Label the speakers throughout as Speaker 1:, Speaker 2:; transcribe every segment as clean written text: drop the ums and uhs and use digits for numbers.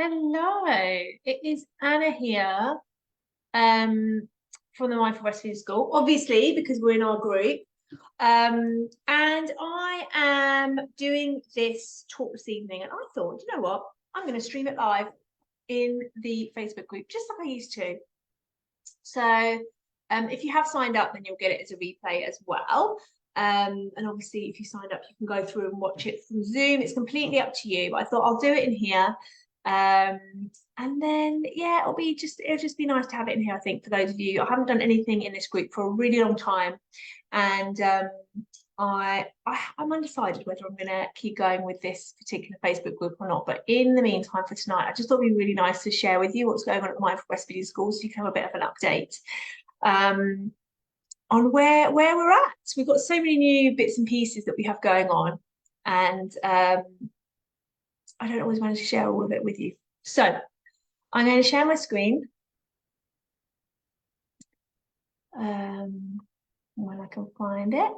Speaker 1: Hello, it is Anna here from the Mindful Breastfeeding School, obviously, because we're in our group. And I am doing this talk this evening, and I thought, you know what, I'm going to stream it live in the Facebook group, just like I used to. So if you have signed up, then you'll get it as a replay as well. And obviously, if you signed up, you can go through and watch it from Zoom. It's completely up to you. But I thought I'll do it in here. And then yeah, it'll just be nice to have it in here. I think for those of you, I haven't done anything in this group for a really long time, and I'm undecided whether I'm going to keep going with this particular Facebook group or not. But in the meantime, for tonight, I just thought it'd be really nice to share with you what's going on at the Mindful Breastfeeding School, so you can have a bit of an update on where we're at. We've got so many new bits and pieces that we have going on, and I don't always manage to share all of it with you. So I'm going to share my screen when I can find it.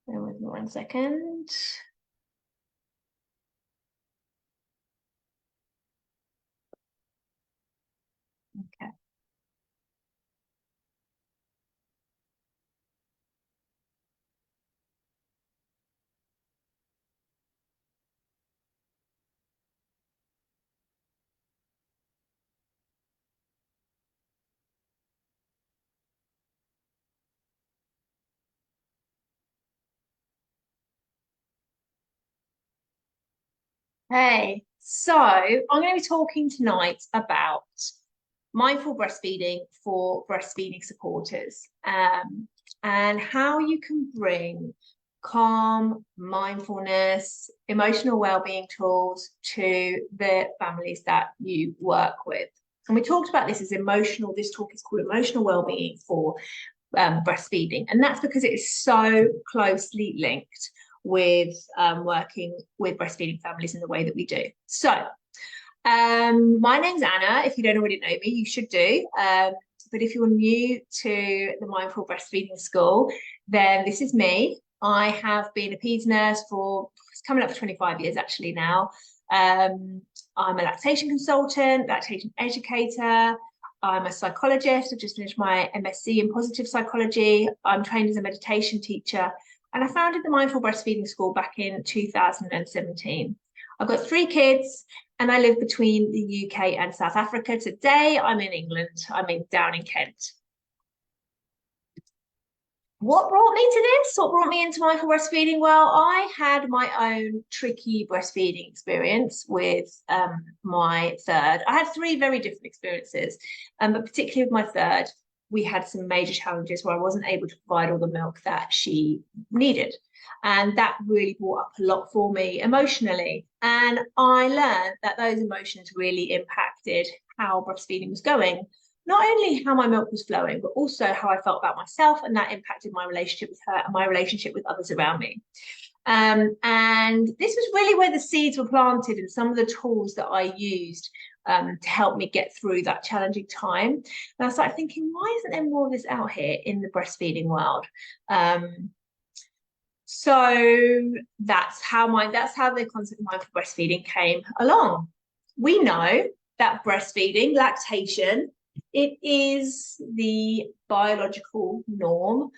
Speaker 1: Bear with me 1 second. Okay. Hey, so I'm going to be talking tonight about mindful breastfeeding for breastfeeding supporters, and how you can bring calm, mindfulness, emotional well-being tools to the families that you work with. And we talked about this this talk is called emotional well-being for breastfeeding. And that's because it is so closely linked with working with breastfeeding families in the way that we do. So my name's Anna. If you don't already know me, you should do. But if you're new to the Mindful Breastfeeding School, then this is me. I have been a peds nurse it's coming up for 25 years actually now. I'm a lactation consultant, lactation educator. I'm a psychologist. I've just finished my MSc in positive psychology. I'm trained as a meditation teacher, and I founded the Mindful Breastfeeding School back in 2017. I've got 3 kids, and I live between the UK and South Africa. Today, I'm in England. Down in Kent. What brought me to this? What brought me into mindful breastfeeding? Well, I had my own tricky breastfeeding experience with my third. I had 3 very different experiences, but particularly with my third, we had some major challenges where I wasn't able to provide all the milk that she needed. And that really brought up a lot for me emotionally. And I learned that those emotions really impacted how breastfeeding was going. Not only how my milk was flowing, but also how I felt about myself, and that impacted my relationship with her and my relationship with others around me. And this was really where the seeds were planted, and some of the tools that I used to help me get through that challenging time. And I started thinking, why isn't there more of this out here in the breastfeeding world? So that's how the concept of mindful breastfeeding came along. We know that breastfeeding, lactation, it is the biological norm,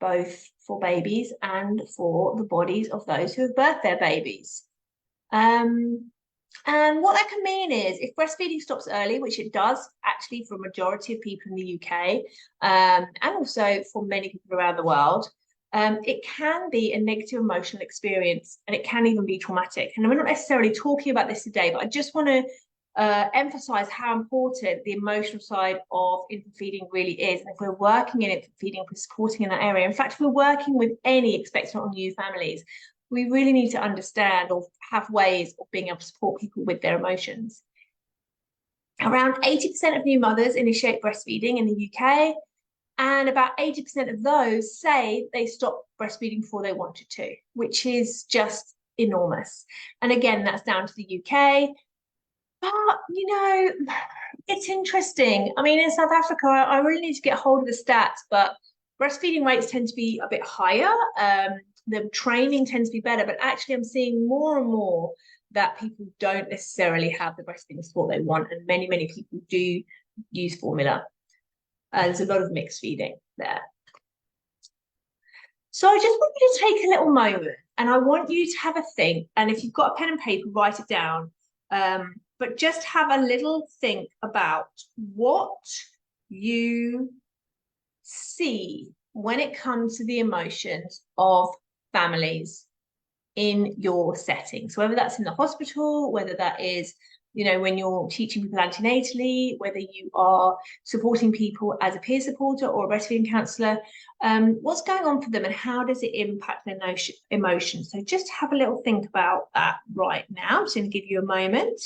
Speaker 1: both for babies and for the bodies of those who have birthed their babies. And what that can mean is if breastfeeding stops early, which it does actually for a majority of people in the UK, and also for many people around the world, it can be a negative emotional experience, and it can even be traumatic. And we're not necessarily talking about this today, but I just want to emphasize how important the emotional side of infant feeding really is. And if we're working in infant feeding, we're supporting in that area. In fact, if we're working with any expectant or new families, we really need to understand or have ways of being able to support people with their emotions. Around 80% of new mothers initiate breastfeeding in the UK, and about 80% of those say they stopped breastfeeding before they wanted to, which is just enormous. And again, that's down to the UK. But, it's interesting. In South Africa, I really need to get hold of the stats, but breastfeeding rates tend to be a bit higher. the training tends to be better, but actually I'm seeing more and more that people don't necessarily have the breastfeeding support they want, and many people do use formula. There's a lot of mixed feeding there. So I just want you to take a little moment, and I want you to have a think, and if you've got a pen and paper, write it down. But just have a little think about what you see when it comes to the emotions of families in your setting. So whether that's in the hospital, whether that is, you know, when you're teaching people antenatally, whether you are supporting people as a peer supporter or a breastfeeding counsellor, what's going on for them and how does it impact their emotions? So just have a little think about that right now. I'm just going to give you a moment.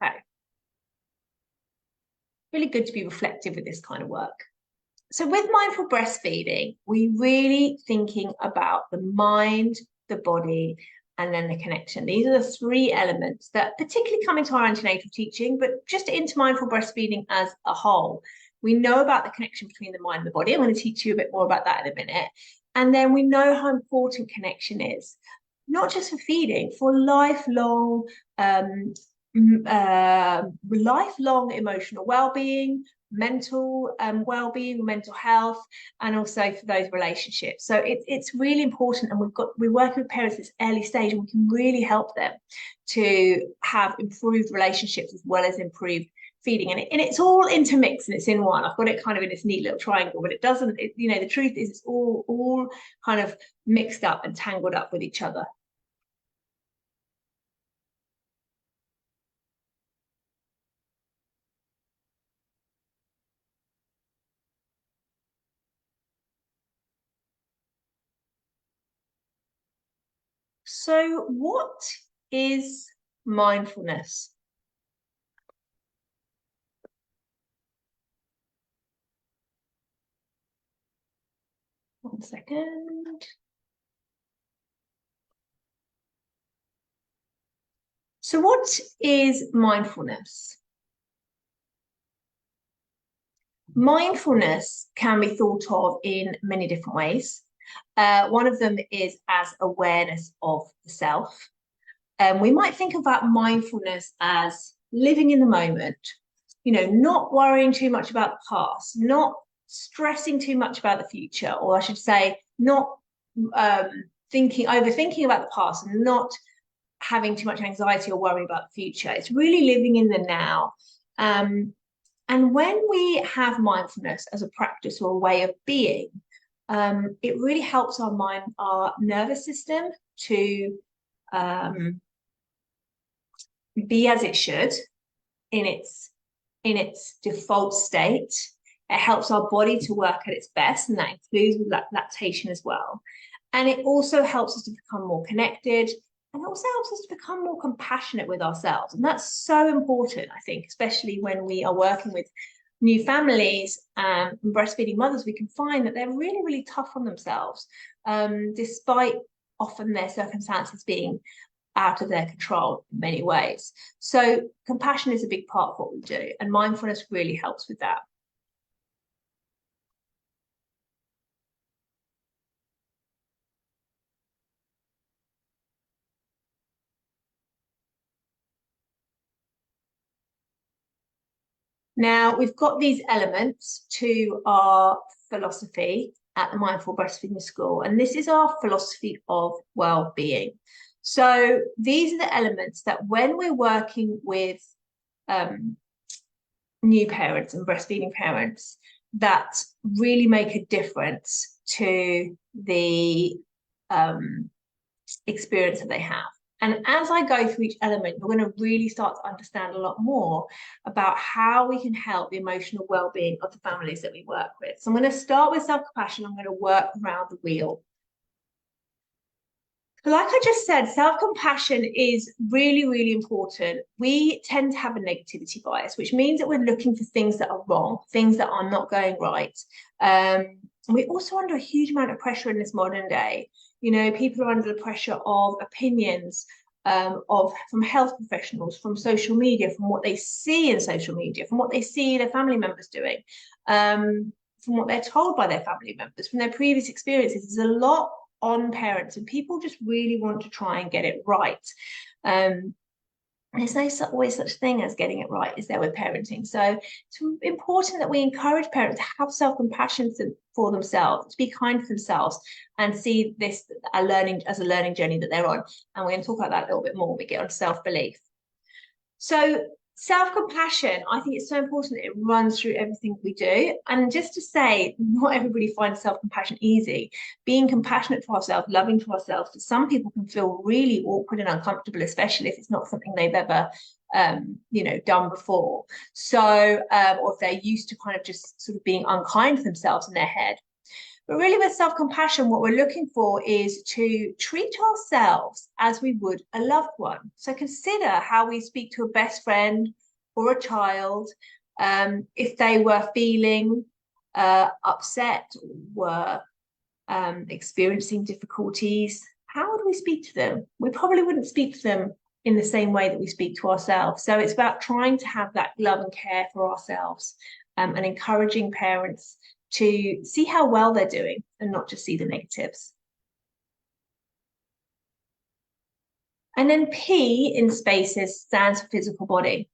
Speaker 1: Okay. Really good to be reflective with this kind of work. So with mindful breastfeeding, we're really thinking about the mind, the body, and then the connection. These are the three elements that particularly come into our antenatal teaching, but just into mindful breastfeeding as a whole. We know about the connection between the mind and the body. I'm going to teach you a bit more about that in a minute. And then we know how important connection is, not just for feeding, for lifelong lifelong emotional well-being, mental well-being, mental health, and also for those relationships. So it's really important, and we're working with parents at this early stage, and we can really help them to have improved relationships as well as improved feeding. And it's all intermixed and it's in one. I've got it kind of in this neat little triangle, but it doesn't, you know, the truth is it's all kind of mixed up and tangled up with each other. So what is mindfulness? One second. So what is mindfulness? Mindfulness can be thought of in many different ways. One of them is as awareness of the self. We might think about mindfulness as living in the moment, you know, not worrying too much about the past, not stressing too much about the future, or I should say, not overthinking about the past and not having too much anxiety or worry about the future. It's really living in the now. And when we have mindfulness as a practice or a way of being, it really helps our mind, our nervous system to be as it should in its default state. It helps our body to work at its best, and that includes with lactation as well. And it also helps us to become more connected, and it also helps us to become more compassionate with ourselves. And that's so important, I think, especially when we are working with new families and breastfeeding mothers. We can find that they're really tough on themselves, despite often their circumstances being out of their control in many ways. So compassion is a big part of what we do, and mindfulness really helps with that. Now, we've got these elements to our philosophy at the Mindful Breastfeeding School, and this is our philosophy of well-being. So these are the elements that when we're working with new parents and breastfeeding parents, that really make a difference to the experience that they have. And as I go through each element, you're going to really start to understand a lot more about how we can help the emotional well-being of the families that we work with. So I'm going to start with self-compassion. I'm going to work around the wheel. Like I just said, self-compassion is really, really important. We tend to have a negativity bias, which means that we're looking for things that are wrong, things that are not going right. We're also under a huge amount of pressure in this modern day. You know, people are under the pressure of opinions, of from health professionals, from social media, from what they see in social media, from what they see their family members doing, from what they're told by their family members, from their previous experiences. There's a lot on parents, and people just really want to try and get it right. There's no always such thing as getting it right, is there, with parenting? So it's important that we encourage parents to have self-compassion for themselves, to be kind to themselves, and see this as a learning journey that they're on. And we're going to talk about that a little bit more when we get on self-belief. So self-compassion, I think it's so important that it runs through everything we do. And just to say, not everybody finds self-compassion easy. Being compassionate to ourselves, loving to ourselves, for some people can feel really awkward and uncomfortable, especially if it's not something they've ever done before. So, or if they're used to kind of just sort of being unkind to themselves in their head. But really, with self-compassion, what we're looking for is to treat ourselves as we would a loved one. So consider how we speak to a best friend or a child. If they were feeling upset, were experiencing difficulties, how would we speak to them? We probably wouldn't speak to them in the same way that we speak to ourselves. So it's about trying to have that love and care for ourselves, and encouraging parents to see how well they're doing and not just see the negatives. And then P in spaces stands for physical body.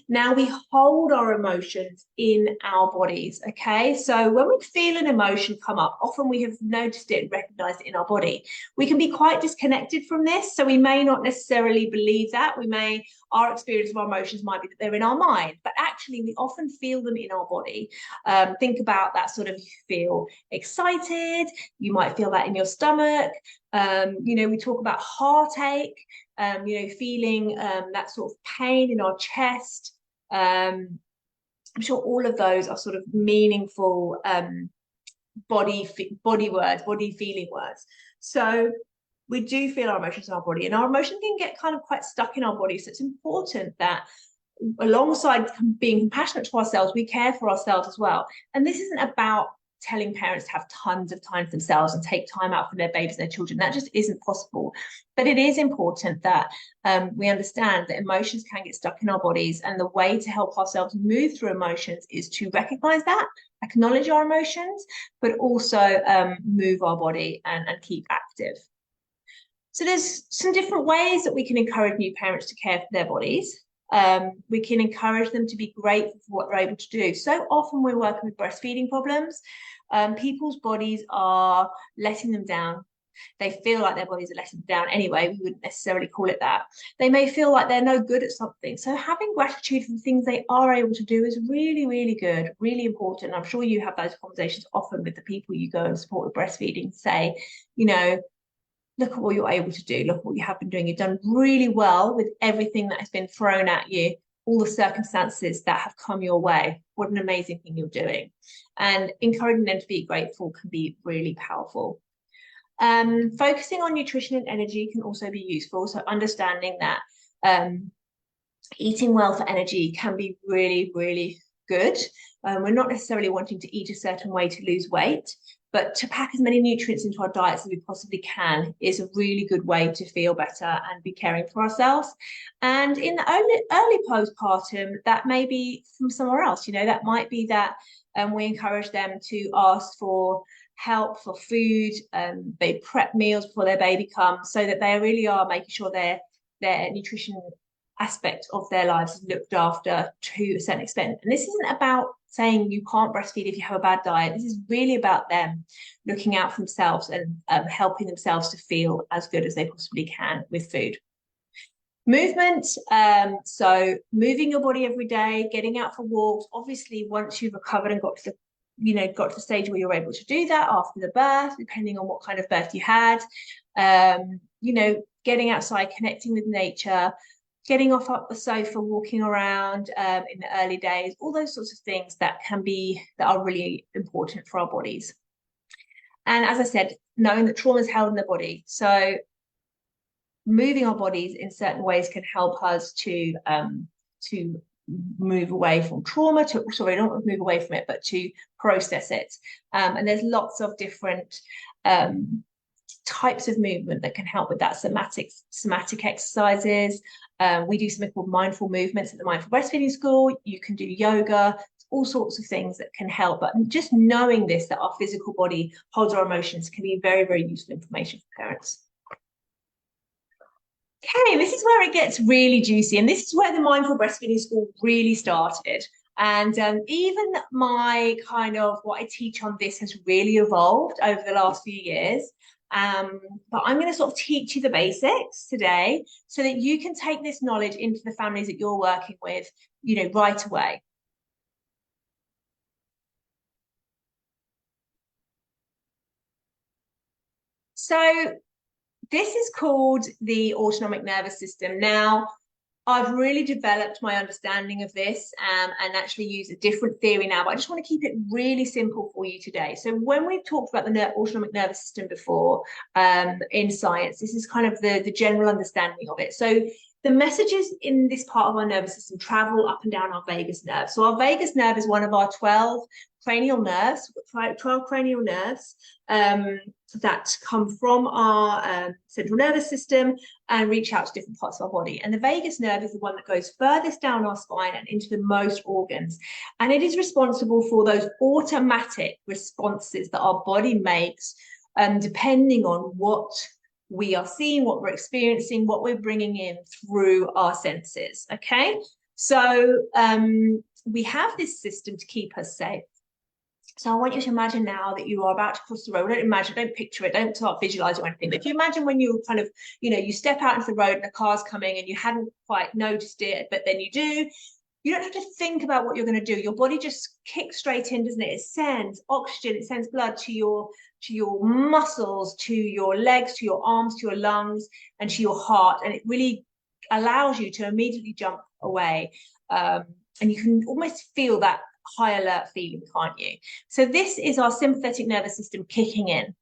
Speaker 1: Now we hold our emotions in our bodies, okay? So when we feel an emotion come up, often we have noticed it and recognized it in our body. We can be quite disconnected from this, so we may not necessarily believe that. Our experience of our emotions might be that they're in our mind, but actually we often feel them in our body. Think about that sort of, you feel excited, you might feel that in your stomach. We talk about heartache, feeling that sort of pain in our chest. I'm sure all of those are sort of meaningful body words, body feeling words. So we do feel our emotions in our body, and our emotions can get kind of quite stuck in our body. So it's important that alongside being compassionate to ourselves, we care for ourselves as well. And this isn't about telling parents to have tons of time for themselves and take time out for their babies and their children. That just isn't possible. But it is important that we understand that emotions can get stuck in our bodies, and the way to help ourselves move through emotions is to recognize that, acknowledge our emotions, but also move our body and keep active. So there's some different ways that we can encourage new parents to care for their bodies. We can encourage them to be grateful for what they're able to do. So often we're working with breastfeeding problems. People's bodies are letting them down. They feel like their bodies are letting them down anyway. We wouldn't necessarily call it that. They may feel like they're no good at something. So having gratitude for the things they are able to do is really, really good, really important. I'm sure you have those conversations often with the people you go and support with breastfeeding, say, look at what you're able to do. Look at what you have been doing. You've done really well with everything that has been thrown at you, all the circumstances that have come your way. What an amazing thing you're doing. And encouraging them to be grateful can be really powerful. Focusing on nutrition and energy can also be useful. So understanding that eating well for energy can be really, really good. We're not necessarily wanting to eat a certain way to lose weight, but to pack as many nutrients into our diets as we possibly can is a really good way to feel better and be caring for ourselves. And in the early postpartum, that may be from somewhere else. That might be that we encourage them to ask for help for food. They prep meals before their baby comes, so that they really are making sure their nutrition aspect of their lives is looked after to a certain extent. And this isn't about saying you can't breastfeed if you have a bad diet. This is really about them looking out for themselves and helping themselves to feel as good as they possibly can with food. Movement, so moving your body every day, getting out for walks. Obviously, once you've recovered and got to the stage where you're able to do that after the birth, depending on what kind of birth you had, getting outside, connecting with nature, getting off up the sofa, walking around in the early days, all those sorts of things that are really important for our bodies. And as I said, knowing that trauma is held in the body. So moving our bodies in certain ways can help us to move away from trauma, to, sorry, not move away from it, but to process it. And there's lots of different types of movement that can help with that. Somatic exercises. We do something called mindful movements at the Mindful Breastfeeding School. You can do yoga, all sorts of things that can help. But just knowing this, that our physical body holds our emotions, can be very, very useful information for parents. Okay, this is where it gets really juicy, and this is where the Mindful Breastfeeding School really started. And even my kind of what I teach on this has really evolved over the last few years. But I'm going to sort of teach you the basics today so that you can take this knowledge into the families that you're working with, you know, right away. So this is called the autonomic nervous system. Now, I've really developed my understanding of this and actually use a different theory now, but I just want to keep it really simple for you today. So when we've talked about the autonomic nervous system before in science, this is kind of the general understanding of it. So the messages in this part of our nervous system travel up and down our vagus nerve. So our vagus nerve is one of our 12 cranial nerves, 12 cranial nerves that come from our central nervous system and reach out to different parts of our body. And the vagus nerve is the one that goes furthest down our spine and into the most organs. And it is responsible for those automatic responses that our body makes depending on what we are seeing, what we're experiencing, what we're bringing in through our senses. Okay, so we have this system to keep us safe. So I want you to imagine now that you are about to cross the road. Don't imagine, don't picture it, don't start visualizing or anything. But if you imagine when you kind of, you know, you step out into the road and a car's coming and you hadn't quite noticed it, but then you do, you don't have to think about what you're going to do. Your body just kicks straight in, doesn't it? It sends oxygen, it sends blood to your muscles, to your legs, to your arms, to your lungs, and to your heart. And it really allows you to immediately jump away. And you can almost feel that high alert feeling, can't you? So this is our sympathetic nervous system kicking in.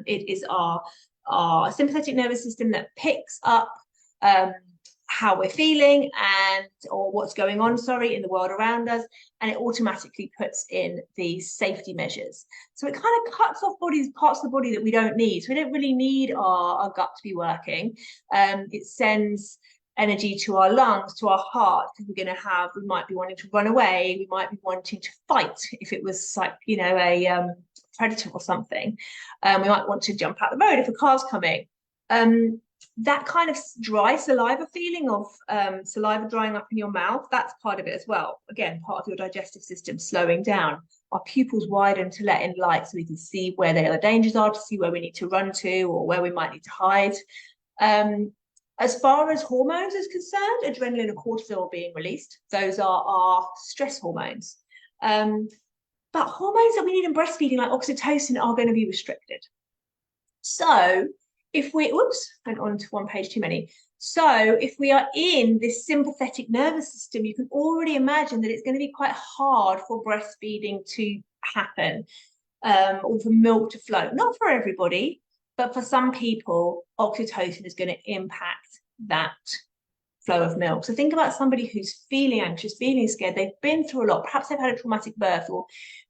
Speaker 1: It is our sympathetic nervous system that picks up how we're feeling or what's going on, in the world around us, and it automatically puts in these safety measures. So it kind of cuts off parts of the body that we don't need. So we don't really need our gut to be working. It sends energy to our lungs, to our heart, because we might be wanting to run away, we might be wanting to fight if it was like, you know, a predator or something. We might want to jump out the road if a car's coming. That kind of dry saliva feeling of saliva drying up in your mouth, that's part of it as well. Again, part of your digestive system slowing down. Our pupils widen to let in light so we can see where the other dangers are, to see where we need to run to or where we might need to hide. As far as hormones is concerned, adrenaline and cortisol are being released. Those are our stress hormones. But hormones that we need in breastfeeding, like oxytocin, are going to be restricted. So if we, went on to one page too many. So if we are in this sympathetic nervous system, you can already imagine that it's going to be quite hard for breastfeeding to happen or for milk to flow. Not for everybody, but for some people, oxytocin is going to impact that flow of milk. So think about somebody who's feeling anxious, feeling scared. They've been through a lot. Perhaps they've had a traumatic birth, or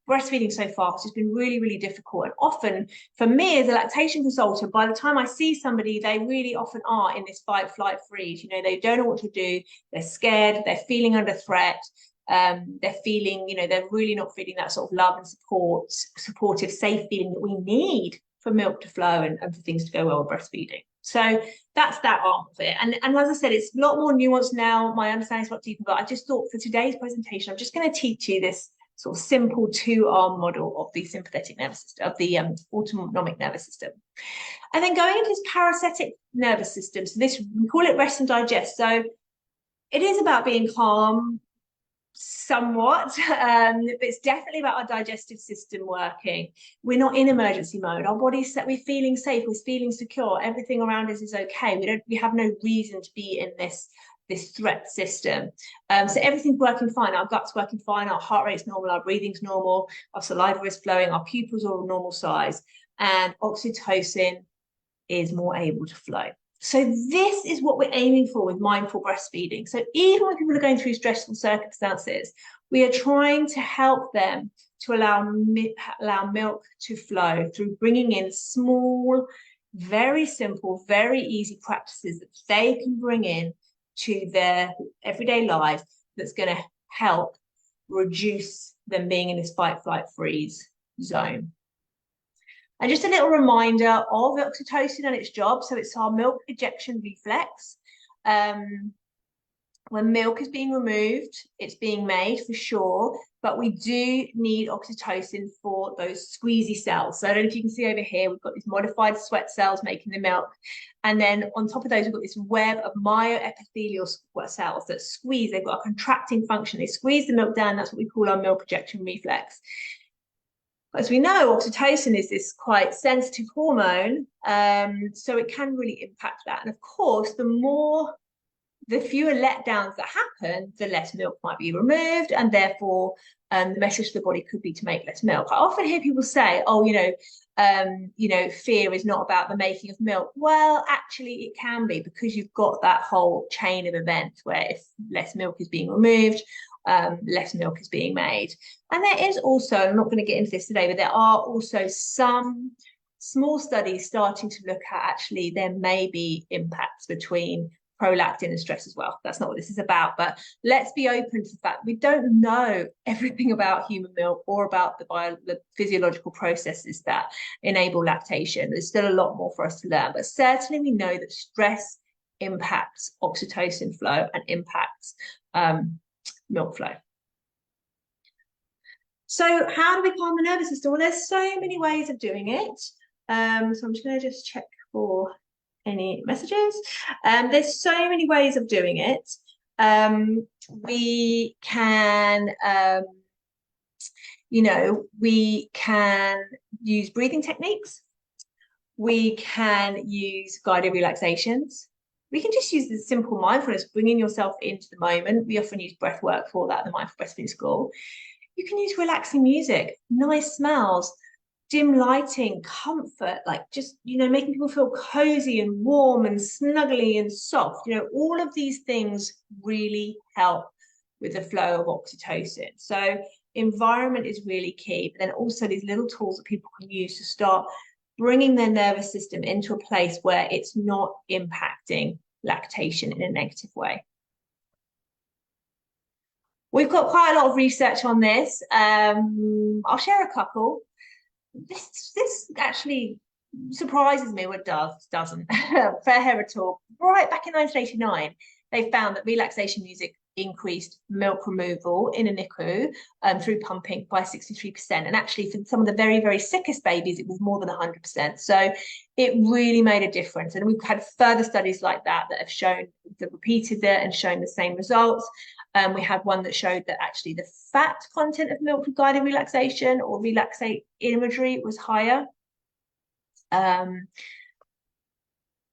Speaker 1: breastfeeding so far has been really, really difficult. And often for me as a lactation consultant, by the time I see somebody, they really often are in this fight, flight, freeze. You know, they don't know what to do. They're scared. They're feeling under threat. They're feeling, you know, they're really not feeling that sort of love and supportive, safe feeling that we need for milk to flow and for things to go well with breastfeeding. So that's that arm of it. And as I said, it's a lot more nuanced now. My understanding is a lot deeper, but I just thought for today's presentation, I'm just going to teach you this sort of simple two-arm model of the sympathetic nervous system, of the autonomic nervous system. And then going into this parasympathetic nervous system, so this, we call it rest and digest. So it is about being calm, somewhat, but it's definitely about our digestive system working. We're not in emergency mode. Our body's set, we're feeling safe, we're feeling secure, everything around us is okay. We have no reason to be in this threat system. So everything's working fine. Our gut's working fine, our heart rate's normal, our breathing's normal, our saliva is flowing, our pupils are normal size, and oxytocin is more able to flow. So this is what we're aiming for with mindful breastfeeding. So even when people are going through stressful circumstances, we are trying to help them to allow milk to flow through bringing in small, very simple, very easy practices that they can bring in to their everyday life that's going to help reduce them being in this fight, flight, freeze zone. And just a little reminder of oxytocin and its job. So it's our milk ejection reflex. When milk is being removed, it's being made for sure, but we do need oxytocin for those squeezy cells. So I don't know if you can see over here, we've got these modified sweat cells making the milk. And then on top of those, we've got this web of myoepithelial cells that squeeze. They've got a contracting function. They squeeze the milk down. That's what we call our milk ejection reflex. As we know, oxytocin is this quite sensitive hormone, so it can really impact that. And of course, the fewer letdowns that happen, the less milk might be removed, and therefore the message to the body could be to make less milk. I often hear people say, "Oh, fear is not about the making of milk." Well, actually, it can be, because you've got that whole chain of events where if less milk is being removed, less milk is being made. And there is also, I'm not going to get into this today, but there are also some small studies starting to look at actually there may be impacts between prolactin and stress as well. That's not what this is about, but let's be open to the fact we don't know everything about human milk or about the physiological processes that enable lactation. There's still a lot more for us to learn, but certainly we know that stress impacts oxytocin flow and impacts milk flow. So how do we calm the nervous system? Well, there's so many ways of doing it. So I'm just going to just check for any messages. There's so many ways of doing it. We can, we can use breathing techniques. We can use guided relaxations. We can just use the simple mindfulness, bringing yourself into the moment. We often use breath work for that in the Mindful Breastfeeding School. You can use relaxing music, nice smells, dim lighting, comfort, like just, making people feel cozy and warm and snuggly and soft. All of these things really help with the flow of oxytocin. So environment is really key, but then also these little tools that people can use to start bringing their nervous system into a place where it's not impacting lactation in a negative way. We've got quite a lot of research on this. I'll share a couple. This actually surprises me, or it doesn't. Fair hair at all. Right back in 1989, they found that relaxation music increased milk removal in a NICU through pumping by 63%. And actually, for some of the very, very sickest babies, it was more than 100%. So it really made a difference. And we've had further studies like that have shown, that repeated it and shown the same results. We had one that showed that actually the fat content of milk with guided relaxation or relaxate imagery was higher.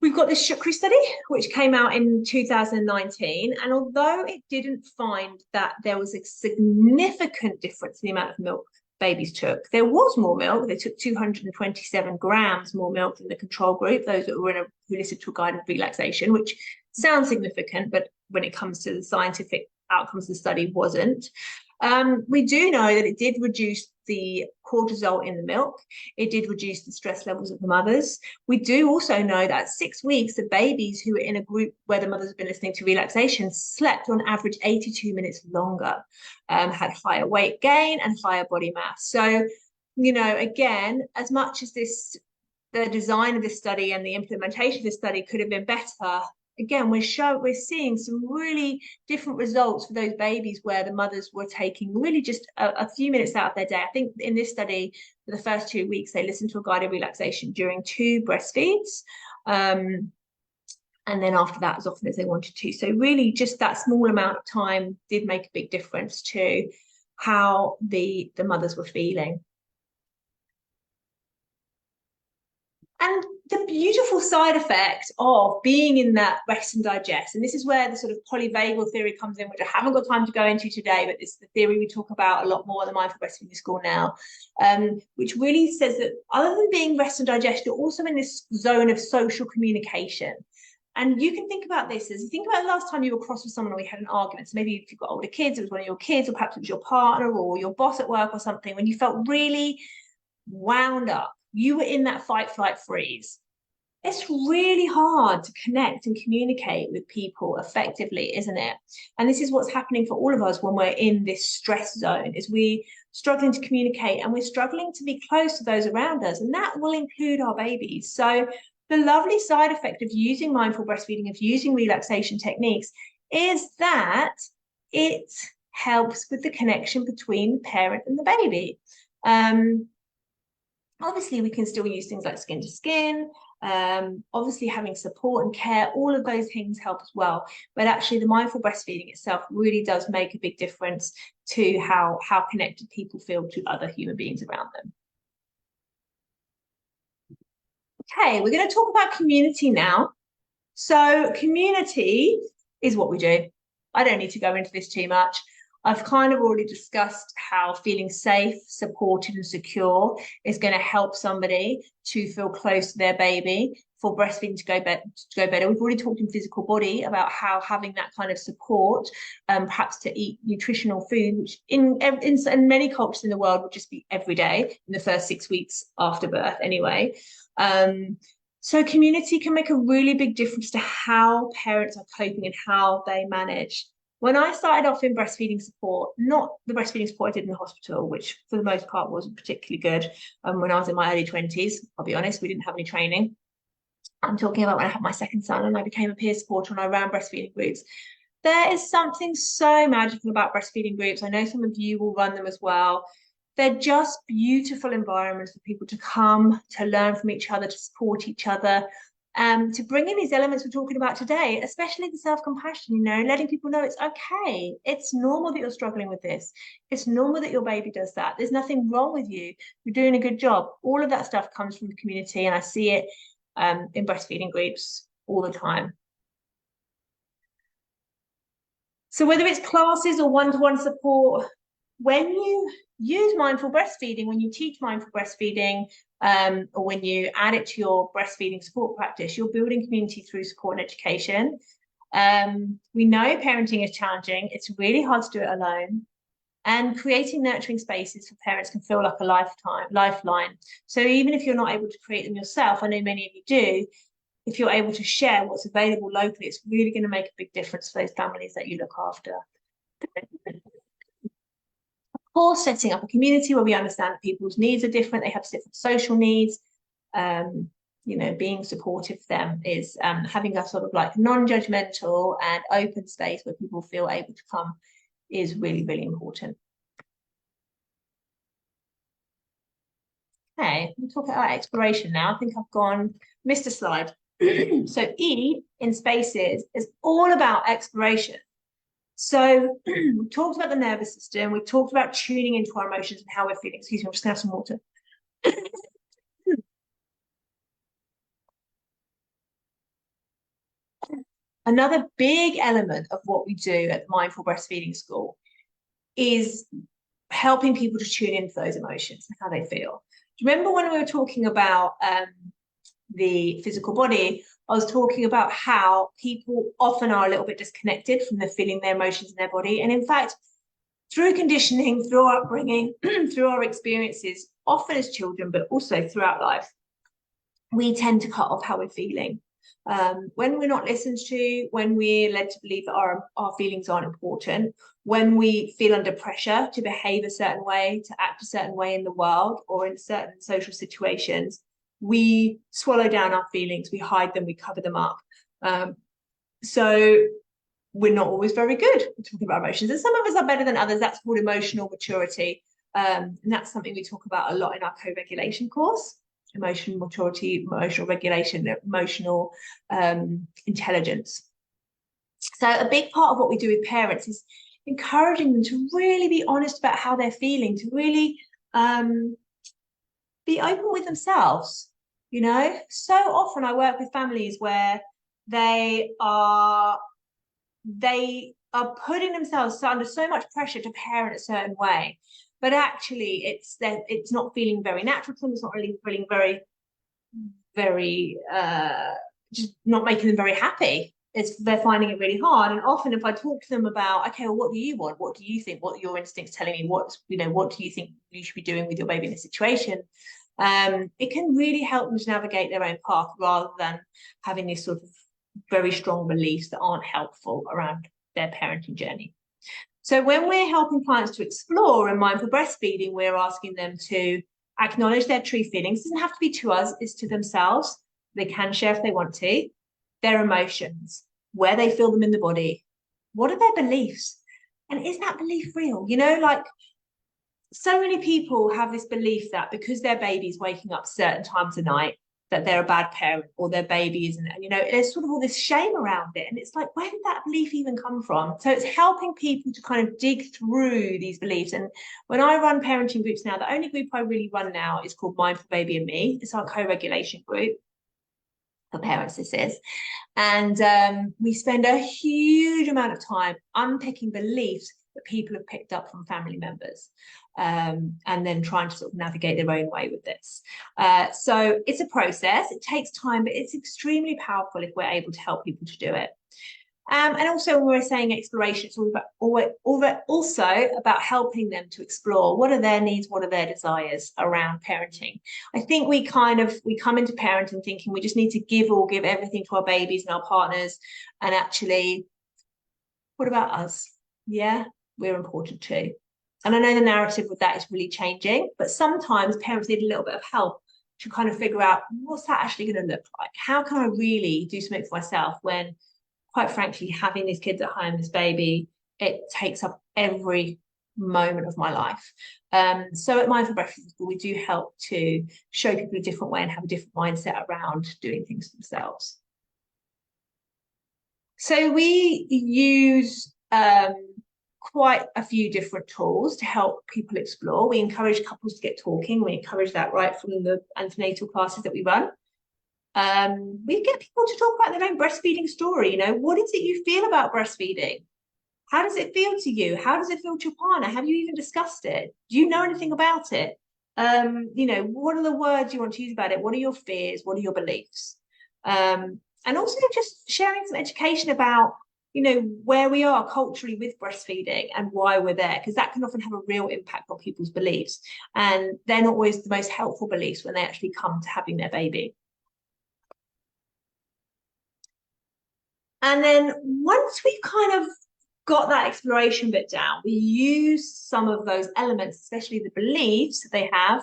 Speaker 1: We've got this Shukri study, which came out in 2019. And although it didn't find that there was a significant difference in the amount of milk babies took, there was more milk. They took 227 grams more milk than the control group, those that were who listened to a guided relaxation, which sounds significant, but when it comes to the scientific outcomes of the study, wasn't. We do know that it did reduce the cortisol in the milk. It did reduce the stress levels of the mothers. We do also know that at 6 weeks, the babies who were in a group where the mothers have been listening to relaxation slept on average 82 minutes longer, had higher weight gain and higher body mass. So, again, as much as the design of this study and the implementation of this study could have been better, again, we're seeing some really different results for those babies where the mothers were taking really just a few minutes out of their day. I think in this study, for the first 2 weeks, they listened to a guided relaxation during 2 breastfeeds. And then after that, as often as they wanted to. So really just that small amount of time did make a big difference to how the mothers were feeling. And the beautiful side effect of being in that rest and digest, and this is where the sort of polyvagal theory comes in, which I haven't got time to go into today, but it's the theory we talk about a lot more in the Mindful Breastfeeding School now, which really says that other than being rest and digest, you're also in this zone of social communication. And you can think about this as you think about the last time you were cross with someone or you had an argument. So maybe if you've got older kids, it was one of your kids, or perhaps it was your partner or your boss at work or something, when you felt really wound up, you were in that fight, flight, freeze. It's really hard to connect and communicate with people effectively, isn't it? And this is what's happening for all of us when we're in this stress zone, is we struggling to communicate and we're struggling to be close to those around us. And that will include our babies. So the lovely side effect of using mindful breastfeeding, of using relaxation techniques, is that it helps with the connection between the parent and the baby. Obviously, we can still use things like skin to skin. Obviously, having support and care, all of those things help as well. But actually, the mindful breastfeeding itself really does make a big difference to how connected people feel to other human beings around them. Okay, we're going to talk about community now. So community is what we do. I don't need to go into this too much. I've kind of already discussed how feeling safe, supported, and secure is going to help somebody to feel close to their baby, for breastfeeding to go better. We've already talked in physical body about how having that kind of support, perhaps to eat nutritional food, which in many cultures in the world would just be every day in the first 6 weeks after birth anyway. So community can make a really big difference to how parents are coping and how they manage. When I started off in breastfeeding support, not the breastfeeding support I did in the hospital, which for the most part wasn't particularly good, when I was in my early 20s, I'll be honest, we didn't have any training. I'm talking about when I had my second son and I became a peer supporter and I ran breastfeeding groups. There is something so magical about breastfeeding groups. I know some of you will run them as well. They're just beautiful environments for people to come, to learn from each other, to support each other, to bring in these elements we're talking about today, especially the self-compassion, letting people know it's okay. It's normal that you're struggling with this. It's normal that your baby does that. There's nothing wrong with you. You're doing a good job. All of that stuff comes from the community, and I see it in breastfeeding groups all the time. So whether it's classes or one-to-one support, when you use mindful breastfeeding, when you teach mindful breastfeeding, or when you add it to your breastfeeding support practice, you're building community through support and education. We know parenting is challenging. It's really hard to do it alone. And creating nurturing spaces for parents can feel like a lifeline. So even if you're not able to create them yourself, I know many of you do, if you're able to share what's available locally, it's really going to make a big difference for those families that you look after. Of course, setting up a community where we understand that people's needs are different, they have different social needs. Being supportive of them is having a sort of like non-judgmental and open space where people feel able to come is really, really important. Okay, we'll talk about exploration now. I think I've missed a slide. So E in spaces is all about exploration. So we talked about the nervous system. We talked about tuning into our emotions and how we're feeling. Excuse me, I'm just gonna have some water. Another big element of what we do at the Mindful Breastfeeding School is helping people to tune into those emotions and how they feel. Do you remember when we were talking about the physical body? I was talking about how people often are a little bit disconnected from the feeling their emotions in their body. And in fact, through conditioning, through our upbringing, through our experiences, often as children, but also throughout life, we tend to cut off how we're feeling. When we're not listened to, when we're led to believe that our feelings aren't important, when we feel under pressure to behave a certain way, to act a certain way in the world or in certain social situations, we swallow down our feelings, we hide them, we cover them up. So we're not always very good at talking about emotions. And some of us are better than others. That's called emotional maturity. And that's something we talk about a lot in our co-regulation course. Emotional maturity, emotional regulation, emotional intelligence. So a big part of what we do with parents is encouraging them to really be honest about how they're feeling, to really be open with themselves. So often I work with families where they are putting themselves under so much pressure to parent a certain way, but actually it's not feeling very natural to them. It's not really feeling very, very just not making them very happy. They're finding it really hard. And often if I talk to them about, okay, well, what do you want? What do you think? What are your instincts telling me? What do you think you should be doing with your baby in this situation? It can really help them to navigate their own path rather than having these sort of very strong beliefs that aren't helpful around their parenting journey. So when we're helping clients to explore in mindful breastfeeding, we're asking them to acknowledge their true feelings. It doesn't have to be to us, it's to themselves. They can share if they want to. Their emotions, where they feel them in the body. What are their beliefs? And is that belief real? Like so many people have this belief that because their baby's waking up certain times of night, that they're a bad parent or their baby isn't. And, there's sort of all this shame around it. And it's like, where did that belief even come from? So it's helping people to kind of dig through these beliefs. And when I run parenting groups now, the only group I really run now is called Mindful Baby and Me. It's our co-regulation group for parents, this is. And we spend a huge amount of time unpicking beliefs that people have picked up from family members, and then trying to sort of navigate their own way with this. So it's a process. It takes time, but it's extremely powerful if we're able to help people to do it. And also when we're saying exploration, it's also about helping them to explore what are their needs, what are their desires around parenting. I think we come into parenting thinking we just need to give everything to our babies and our partners. And actually, what about us? Yeah, we're important too. And I know the narrative with that is really changing, but sometimes parents need a little bit of help to kind of figure out what's that actually going to look like? How can I really do something for myself when, quite frankly, having these kids at home, this baby, it takes up every moment of my life. So at Mindful Breastfeeding School, we do help to show people a different way and have a different mindset around doing things themselves. So we use quite a few different tools to help people explore. We encourage couples to get talking. We encourage that right from the antenatal classes that we run. We get people to talk about their own breastfeeding story. What is it you feel about breastfeeding? How does it feel to you? How does it feel to your partner? Have you even discussed it? Do you know anything about it? What are the words you want to use about it? What are your fears? What are your beliefs? And also just sharing some education about, where we are culturally with breastfeeding and why we're there, because that can often have a real impact on people's beliefs. And they're not always the most helpful beliefs when they actually come to having their baby. And then once we've kind of got that exploration bit down, we use some of those elements, especially the beliefs that they have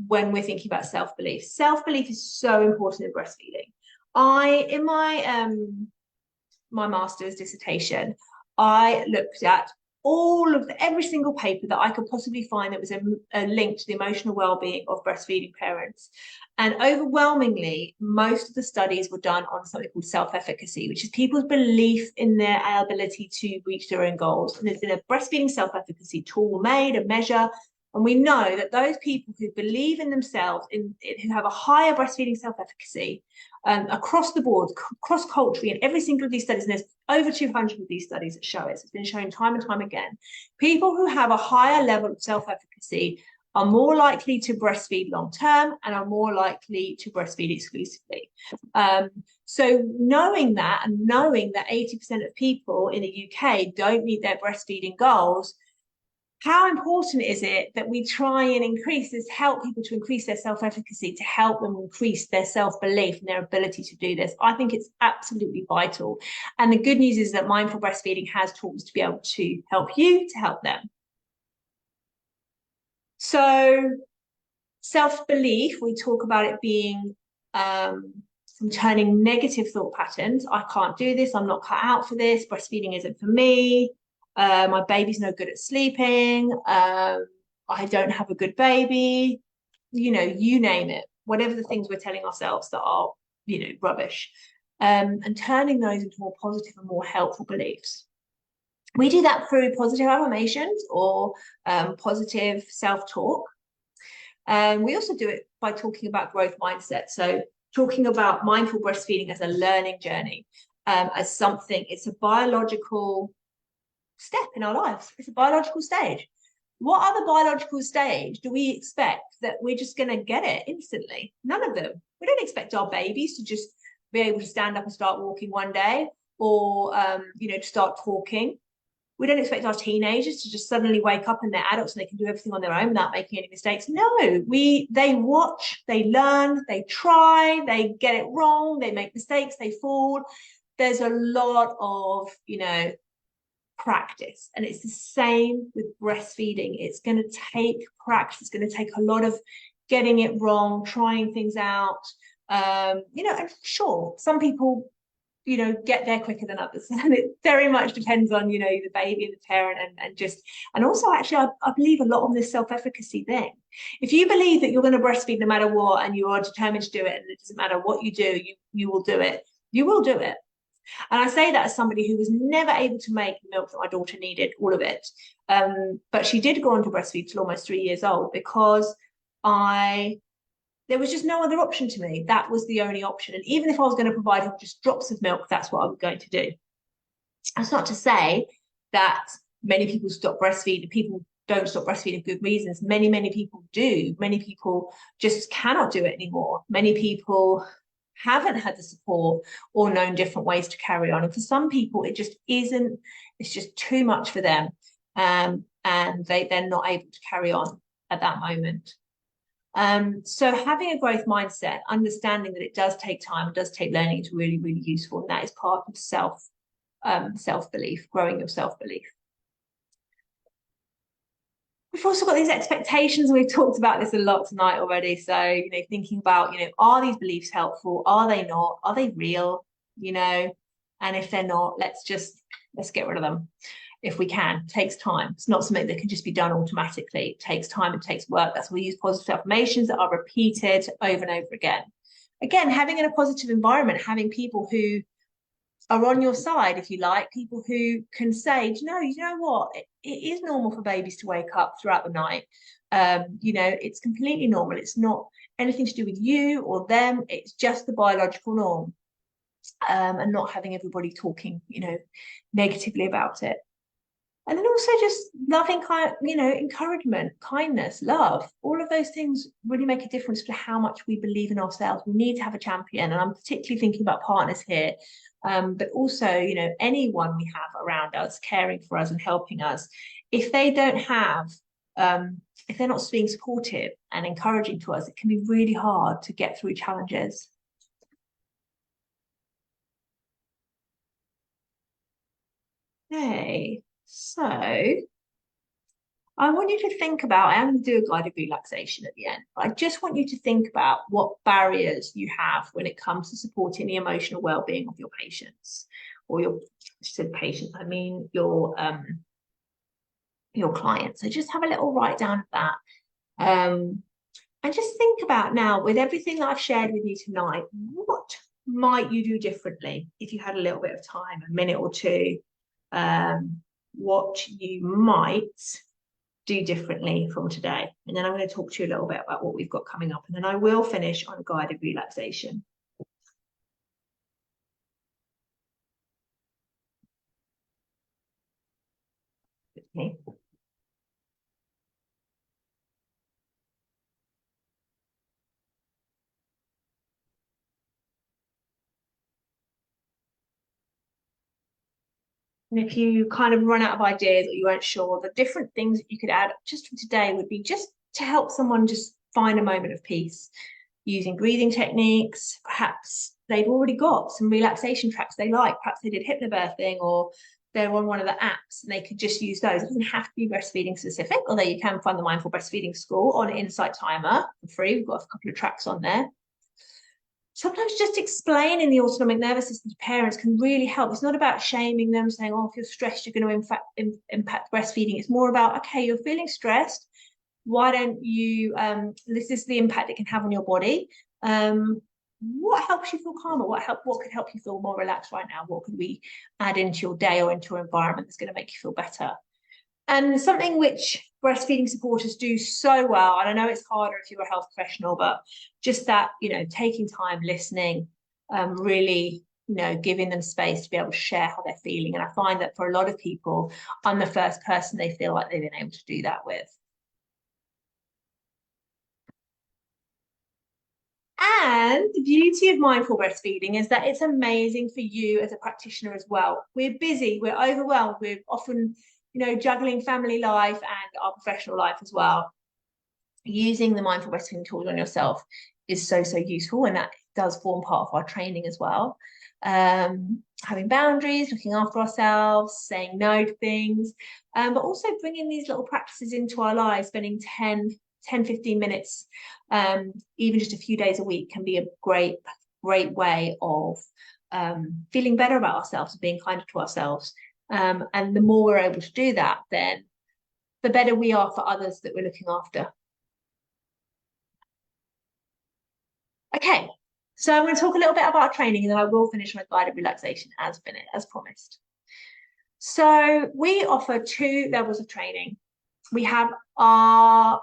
Speaker 1: when we're thinking about self-belief. Self-belief is so important in breastfeeding. In my master's dissertation, I looked at every single paper that I could possibly find that was a link to the emotional well-being of breastfeeding parents. And overwhelmingly, most of the studies were done on something called self-efficacy, which is people's belief in their ability to reach their own goals. And there's been a breastfeeding self-efficacy tool made, a measure. And we know that those people who believe in themselves, who have a higher breastfeeding self-efficacy across the board, cross-culturally, in every single of these studies, and there's over 200 of these studies that show it, it's been shown time and time again, people who have a higher level of self-efficacy are more likely to breastfeed long-term and are more likely to breastfeed exclusively. So knowing that, and knowing that 80% of people in the UK don't meet their breastfeeding goals, how important is it that we try and help people to increase their self-efficacy, to help them increase their self-belief and their ability to do this? I think it's absolutely vital. And the good news is that Mindful Breastfeeding has tools to be able to help you to help them. So self-belief, we talk about it being from turning negative thought patterns. I can't do this. I'm not cut out for this. Breastfeeding isn't for me. My baby's no good at sleeping. I don't have a good baby. You name it. Whatever the things we're telling ourselves that are, rubbish. And turning those into more positive and more helpful beliefs. We do that through positive affirmations or positive self-talk. We also do it by talking about growth mindset. So talking about mindful breastfeeding as a learning journey, as something, it's a biological step in our lives. It's a biological stage. What other biological stage do we expect that we're just going to get it instantly? None of them. We don't expect our babies to just be able to stand up and start walking one day, or you know, to start talking. We don't expect our teenagers to just suddenly wake up and they're adults and they can do everything on their own without making any mistakes. No, they watch, they learn, they try, they get it wrong, they make mistakes, they fall. There's a lot of, you know, practice, and it's the same with breastfeeding. It's going to take practice. It's going to take a lot of getting it wrong, trying things out. You know, and sure, some people, you know, get there quicker than others, and it very much depends on, you know, the baby and the parent, and just, and also actually I believe a lot on this self-efficacy thing. If you believe that you're going to breastfeed no matter what, and you are determined to do it, and it doesn't matter what you do, you will do it. You will do it. And I say that as somebody who was never able to make the milk that my daughter needed, all of it. But she did go on to breastfeed till almost 3 years old, because there was just no other option to me. That was the only option. And even if I was going to provide her just drops of milk, that's what I was going to do. That's not to say that many people stop breastfeeding. People don't stop breastfeeding for good reasons. Many people do. Many people just cannot do it anymore. Many people haven't had the support or known different ways to carry on. And for some people, it just isn't, it's just too much for them. And they're not able to carry on at that moment. So having a growth mindset, understanding that it does take time, it does take learning, is really, really useful. And that is part of self-belief, growing your self-belief. We've also got these expectations, and we've talked about this a lot tonight already. So, you know, thinking about, you know, are these beliefs helpful? Are they not? Are they real? You know, and if they're not, let's get rid of them if we can. It takes time. It's not something that can just be done automatically. It takes time, it takes work. That's why we use positive affirmations that are repeated over and over again. Again, having in a positive environment, having people who are on your side, if you like, people who can say, you know what, it is normal for babies to wake up throughout the night. You know, it's completely normal. It's not anything to do with you or them. It's just the biological norm. And not having everybody talking, you know, negatively about it. And then also just loving, you know, encouragement, kindness, love, all of those things really make a difference to how much we believe in ourselves. We need to have a champion. And I'm particularly thinking about partners here, but also, you know, anyone we have around us, caring for us and helping us. If they don't have, if they're not being supportive and encouraging to us, it can be really hard to get through challenges. Okay. So I want you to think about, I am going to do a guided relaxation at the end, but I just want you to think about what barriers you have when it comes to supporting the emotional well-being of your patients, or your, I said patients, I mean your clients. So just have a little write down of that. And just think about now, with everything that I've shared with you tonight, what might you do differently if you had a little bit of time, a minute or two? What you might do differently from today. And then I'm going to talk to you a little bit about what we've got coming up. And then I will finish on a guided relaxation. Okay. And if you kind of run out of ideas or you weren't sure, the different things that you could add just for today would be just to help someone just find a moment of peace, using breathing techniques. Perhaps they've already got some relaxation tracks they like. Perhaps they did hypnobirthing, or they're on one of the apps and they could just use those. It doesn't have to be breastfeeding specific, although you can find the Mindful Breastfeeding School on Insight Timer for free. We've got a couple of tracks on there. Sometimes just explaining the autonomic nervous system to parents can really help. It's not about shaming them, saying, oh, if you're stressed, you're going to impact breastfeeding. It's more about, okay, you're feeling stressed. Why don't you, this is the impact it can have on your body. What helps you feel calmer? What could help you feel more relaxed right now? What could we add into your day or into your environment that's going to make you feel better? And something which breastfeeding supporters do so well, and I know it's harder if you're a health professional, but just that, you know, taking time, listening, really, you know, giving them space to be able to share how they're feeling. And I find that for a lot of people, I'm the first person they feel like they've been able to do that with. And the beauty of mindful breastfeeding is that it's amazing for you as a practitioner as well. We're busy, we're overwhelmed, we're often, juggling family life and our professional life as well. Using the mindful breastfeeding tools on yourself is so, so useful, and that does form part of our training as well. Having boundaries, looking after ourselves, saying no to things, but also bringing these little practices into our lives, spending 15 minutes, even just a few days a week, can be a great way of feeling better about ourselves and being kinder to ourselves. And the more we're able to do that, then the better we are for others that we're looking after. Okay, so I'm going to talk a little bit about training, and then I will finish my guided relaxation as promised. So we offer 2 levels of training. We have our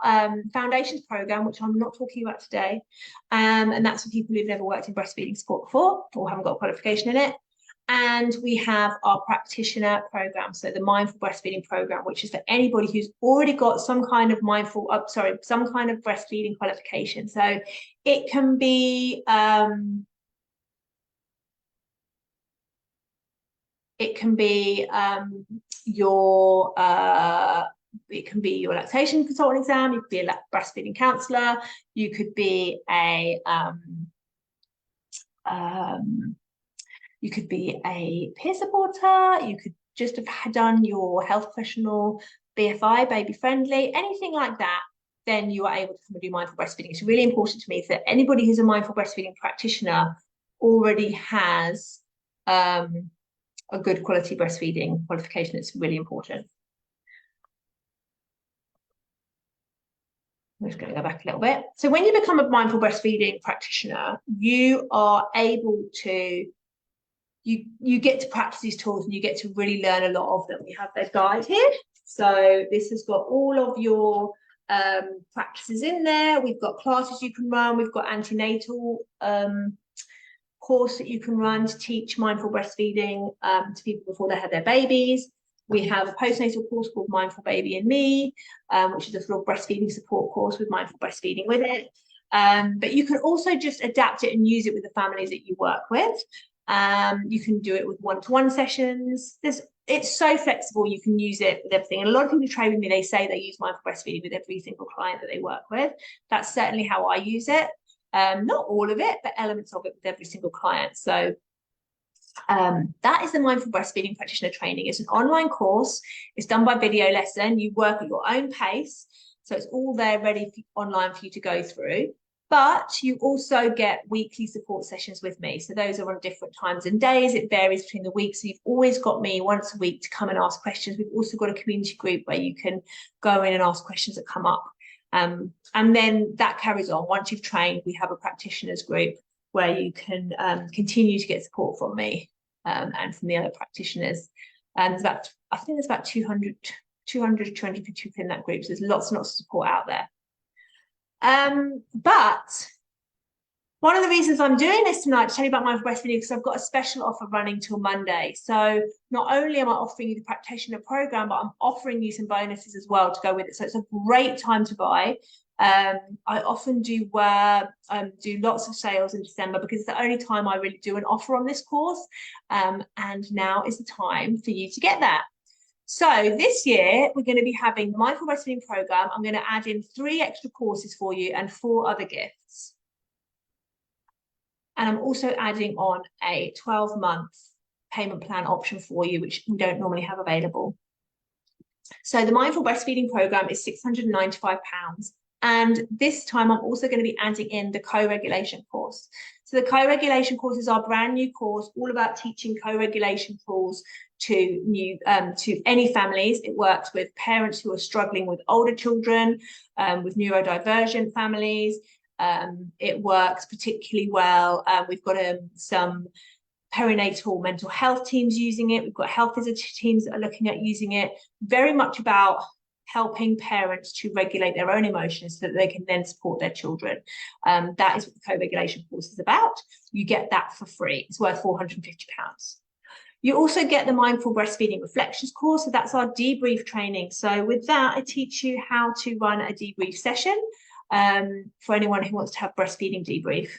Speaker 1: foundations program, which I'm not talking about today, and that's for people who've never worked in breastfeeding support before or haven't got a qualification in it. And we have our practitioner program, so the mindful breastfeeding program, which is for anybody who's already got some kind of some kind of breastfeeding qualification. So it can be your lactation consultant exam. You could be a breastfeeding counsellor. You could be a peer supporter. You could just have done your health professional BFI, baby friendly, anything like that. Then you are able to come and do mindful breastfeeding. It's really important to me that anybody who's a mindful breastfeeding practitioner already has a good quality breastfeeding qualification. It's really important. I'm just going to go back a little bit. So when you become a mindful breastfeeding practitioner, you are able to, you get to practice these tools, and you get to really learn a lot of them. We have their guide here. So this has got all of your practices in there. We've got classes you can run. We've got antenatal course that you can run to teach mindful breastfeeding to people before they have their babies. We have a postnatal course called Mindful Baby and Me, which is a sort of breastfeeding support course with mindful breastfeeding with it. But you can also just adapt it and use it with the families that you work with. You can do it with one-to-one sessions. It's so flexible. You can use it with everything. And a lot of people who train with me, they say they use mindful breastfeeding with every single client that they work with. That's certainly how I use it. Not all of it, but elements of it with every single client. So that is the mindful breastfeeding practitioner training. It's an online course. It's done by video lesson. You work at your own pace. So it's all there ready online for you to go through. But you also get weekly support sessions with me. So those are on different times and days. It varies between the weeks. So you've always got me once a week to come and ask questions. We've also got a community group where you can go in and ask questions that come up. And then that carries on. Once you've trained, we have a practitioners group where you can continue to get support from me and from the other practitioners. And I think there's about 200 to 250 people in that group. So there's lots and lots of support out there. But one of the reasons I'm doing this tonight to tell you about mindful breastfeeding, because I've got a special offer running till Monday. So not only am I offering you the practitioner program, but I'm offering you some bonuses as well to go with it. So it's a great time to buy. I often do lots of sales in December because it's the only time I really do an offer on this course. And now is the time for you to get that. So this year, we're going to be having the Mindful Breastfeeding program. I'm going to add in 3 extra courses for you and 4 other gifts. And I'm also adding on a 12-month payment plan option for you, which we don't normally have available. So the Mindful Breastfeeding program is £695. And this time I'm also going to be adding in the co-regulation course. So the co-regulation course is our brand new course, all about teaching co-regulation tools to any families. It works with parents who are struggling with older children, with neurodivergent families. It works particularly well. We've got some perinatal mental health teams using it. We've got health visitor teams that are looking at using it. Very much about helping parents to regulate their own emotions so that they can then support their children. That is what the co-regulation course is about. You get that for free. It's worth £450. You also get the Mindful Breastfeeding Reflections course. So that's our debrief training. So with that, I teach you how to run a debrief session. for anyone who wants to have breastfeeding debrief.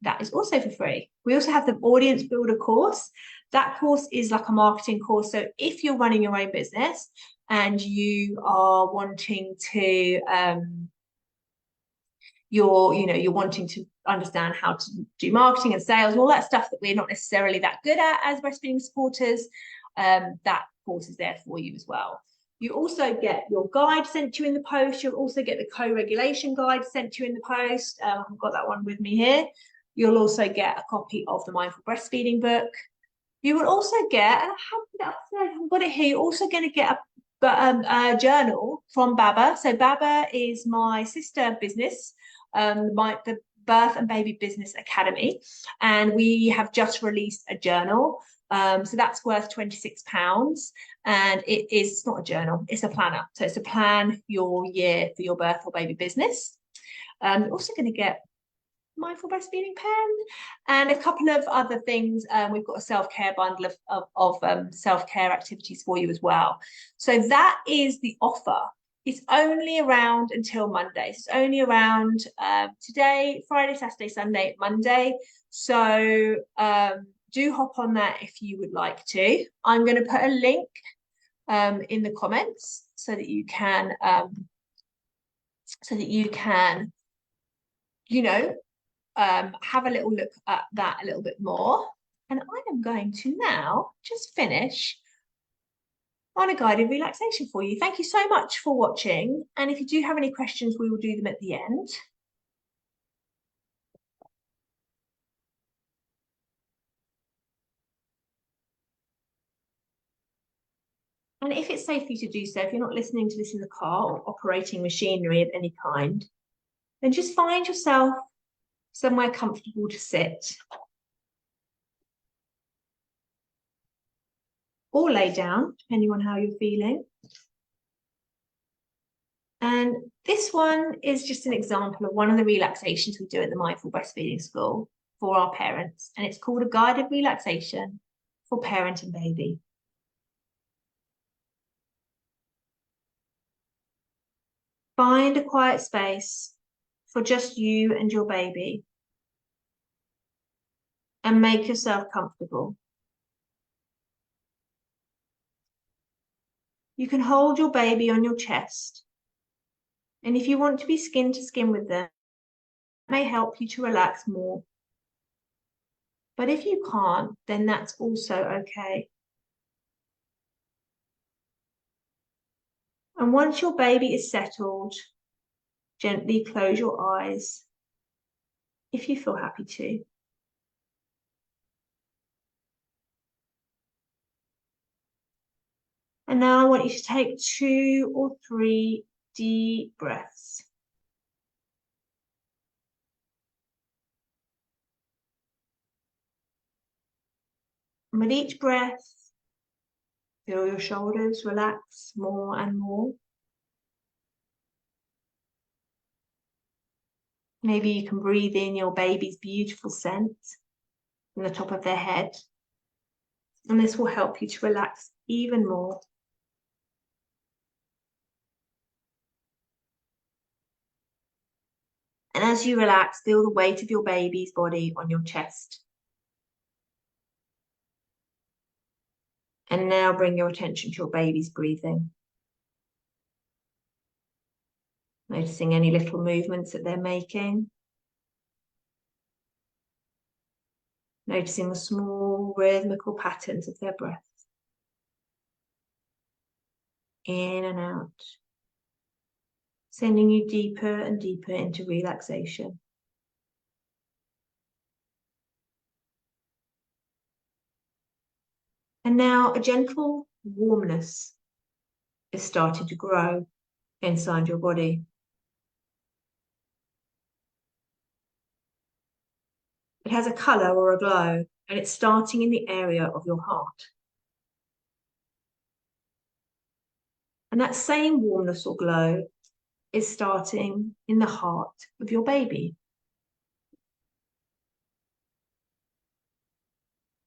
Speaker 1: That is also for free. We also have the audience builder course. That course is like a marketing course. So if you're running your own business and you are wanting to you're wanting to understand how to do marketing and sales and all that stuff that we're not necessarily that good at as breastfeeding supporters, that course is there for you as well. You also get your guide sent to you in the post. You'll also get the co-regulation guide sent to you in the post. I've got that one with me here. You'll also get a copy of the Mindful Breastfeeding book. You will also get, and I haven't got it here, you're also going to get a journal from Baba. So Baba is my sister business, the Birth and Baby Business Academy, and we have just released a journal. So that's worth £26, and it's not a journal, it's a planner. So it's to plan your year for your birth or baby business. You're also going to get Mindful Breastfeeding pen and a couple of other things. We've got a self-care bundle of self-care activities for you as well. So that is the offer. It's only around until Monday. It's only around today, Friday, Saturday, Sunday, Monday. So do hop on that if you would like to. I'm going to put a link in the comments so that you can have a little look at that a little bit more. And I am going to now just finish on a guided relaxation for you. Thank you so much for watching. And if you do have any questions, we will do them at the end. And if it's safe for you to do so, if you're not listening to this in the car or operating machinery of any kind, then just find yourself somewhere comfortable to sit. Or lay down, depending on how you're feeling. And this one is just an example of one of the relaxations we do at the Mindful Breastfeeding School for our parents. And it's called a guided relaxation for parent and baby. Find a quiet space for just you and your baby and make yourself comfortable. You can hold your baby on your chest, and if you want to be skin to skin with them, it may help you to relax more. But if you can't, then that's also okay. And once your baby is settled, gently close your eyes if you feel happy to. And now I want you to take 2 or 3 deep breaths. And with each breath, feel your shoulders relax more and more. Maybe you can breathe in your baby's beautiful scent from the top of their head. And this will help you to relax even more. And as you relax, feel the weight of your baby's body on your chest. And now bring your attention to your baby's breathing. Noticing any little movements that they're making. Noticing the small rhythmical patterns of their breath. In and out. Sending you deeper and deeper into relaxation. And now a gentle warmness is starting to grow inside your body. It has a colour or a glow, and it's starting in the area of your heart. And that same warmness or glow is starting in the heart of your baby.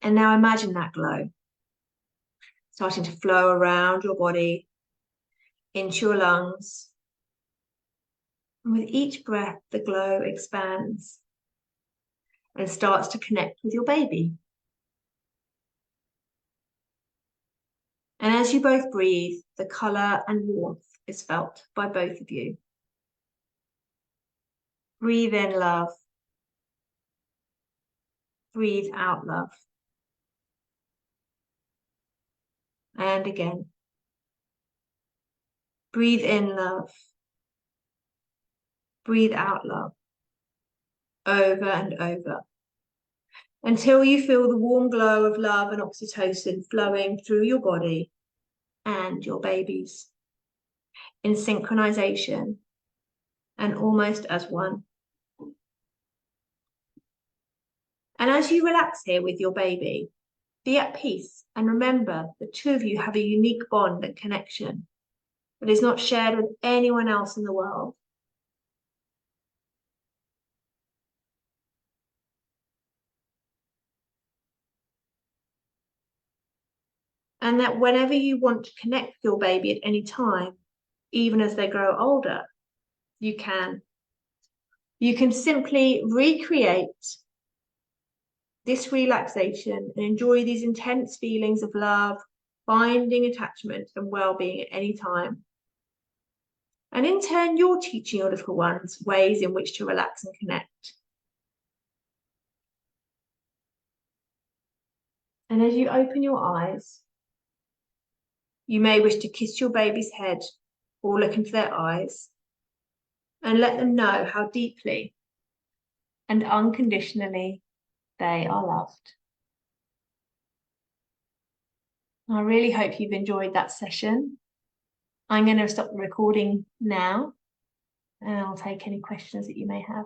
Speaker 1: And now imagine that glow starting to flow around your body, into your lungs, And with each breath, the glow expands and starts to connect with your baby. And as you both breathe, the colour and warmth is felt by both of you. Breathe in love. Breathe out love. And again. Breathe in love. Breathe out love. Over and over. Until you feel the warm glow of love and oxytocin flowing through your body and your babies in synchronization and almost as one. And as you relax here with your baby, be at peace and remember the two of you have a unique bond and connection that is not shared with anyone else in the world. And that whenever you want to connect with your baby at any time, even as they grow older, you can. You can simply recreate this relaxation and enjoy these intense feelings of love, binding attachment, and well-being at any time. And in turn, you're teaching your little ones ways in which to relax and connect. And as you open your eyes, you may wish to kiss your baby's head or look into their eyes and let them know how deeply and unconditionally they are loved. I really hope you've enjoyed that session. I'm going to stop the recording now and I'll take any questions that you may have.